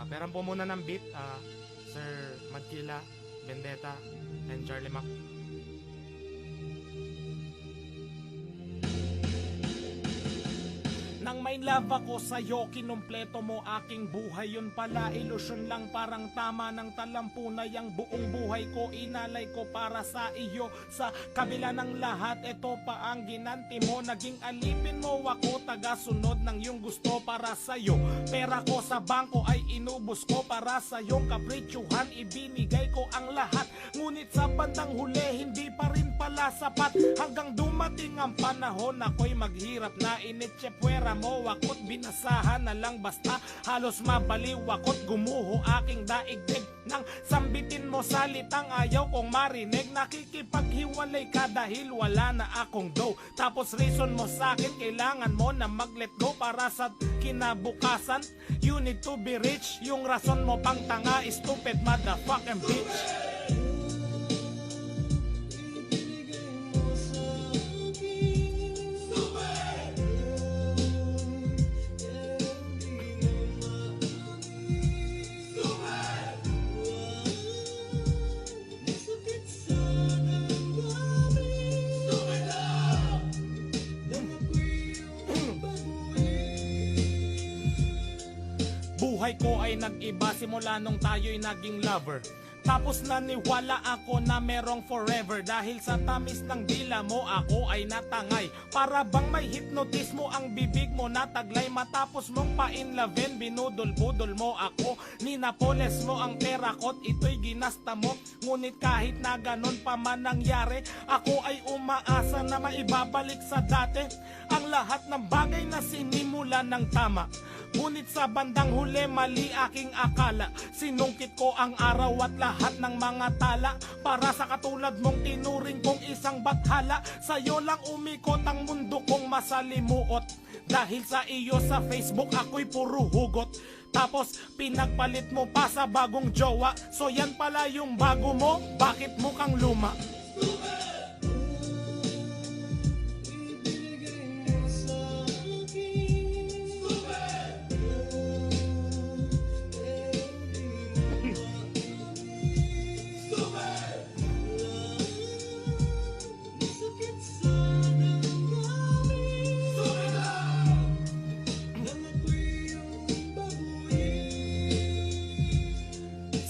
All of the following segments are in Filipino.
Peran po muna ng beat, Sir Magkila, Vendetta, and Charlie Mac. Nang may love ako sa'yo, kinumpleto mo aking buhay. Yun pala, ilusyon lang, parang tama ng talampunay. Ang buong buhay ko, inalay ko para sa iyo. Sa kabila ng lahat, ito pa ang ginanti mo. Naging alipin mo ako, tagasunod ng iyong gusto para sa'yo. Pera ko sa bangko ay inubos ko para sa iyong kapritsyuhan. Ibinigay ko ang lahat, ngunit sa bandang huli, hindi pa rin pala sapat. Hanggang dumating ang panahon, ako'y maghirap na initse puwera mo ako't binasahan na lang basta. Halos mabaliw ako't gumuho aking daigdig. Nang sambitin mo salitang ayaw kong marinig. Nakikipaghiwalay ka dahil wala na akong dough. Tapos reason mo sa'kin, kailangan mo na mag-let go para sa kinabukasan. You need to be rich. Yung rason mo pang tanga, stupid motherfucking bitch. Buhay ko ay nag-iba simula nung tayo'y naging lover. Tapos naniwala ako na merong forever. Dahil sa tamis ng dila mo ako ay natangay. Para bang may hypnotismo ang bibig mo nataglay. Matapos mong pa-inloven, binudol-budol mo ako. Ninapoles mo ang terakot, ito'y ginasta mo. Ngunit kahit na ganon pa man nangyari, ako ay umaasa na maibabalik sa dati ang lahat ng bagay na sinimulan ng tama. Ngunit sa bandang huli, mali aking akala. Sinungkit ko ang araw at lahat ng mga tala. Para sa katulad mong tinuring kong isang bathala. Sa'yo lang umikot ang mundo kong masalimuot. Dahil sa iyo sa Facebook ako'y puro hugot. Tapos pinagpalit mo pa sa bagong jowa. So yan pala yung bago mo, bakit mukhang luma?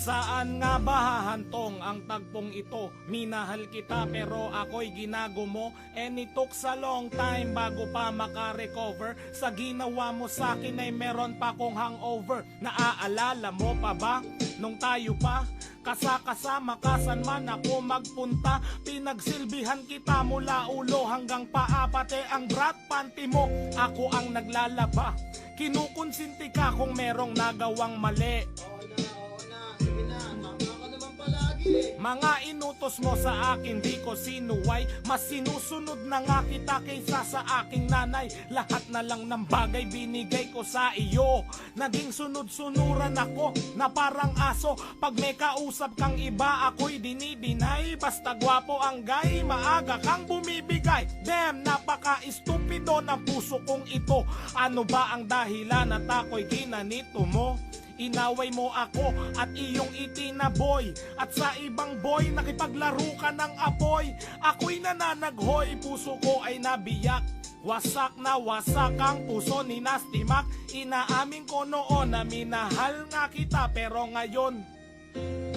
Saan nga ba hahantong ang tagpong ito? Minahal kita pero ako'y ginago mo. And it took a long time bago pa makarecover. Sa ginawa mo sa'kin ay meron pa kong hangover. Naaalala mo pa ba? Nung tayo pa kasama kasan man ako magpunta. Pinagsilbihan kita mula ulo hanggang paa. Pati ang brat panty mo, ako ang naglalaba. Kinukonsinti ka kung merong nagawang mali. Mga inutos mo sa akin di ko sinuway. Mas sinusunod na nga kita kaysa sa aking nanay. Lahat na lang ng bagay binigay ko sa iyo. Naging sunod-sunuran ako na parang aso. Pag may kausap kang iba ako'y dinidinay. Basta gwapo ang gay, maaga kang bumibigay. Damn, napaka-estupido ng puso kong ito. Ano ba ang dahilan at ako'y ginanito mo? Inaway mo ako at iyong itinaboy. At sa ibang boy, nakipaglaro ka ng apoy. Ako'y nananaghoy, puso ko ay nabiyak. Wasak na wasak ang puso ni Nasty Mac. Inaamin ko noon na minahal nga kita, pero ngayon,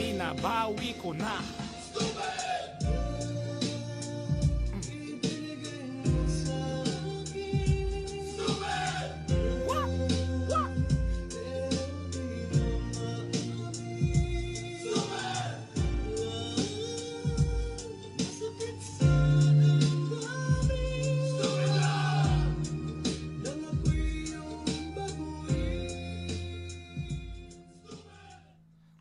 binabawi ko na.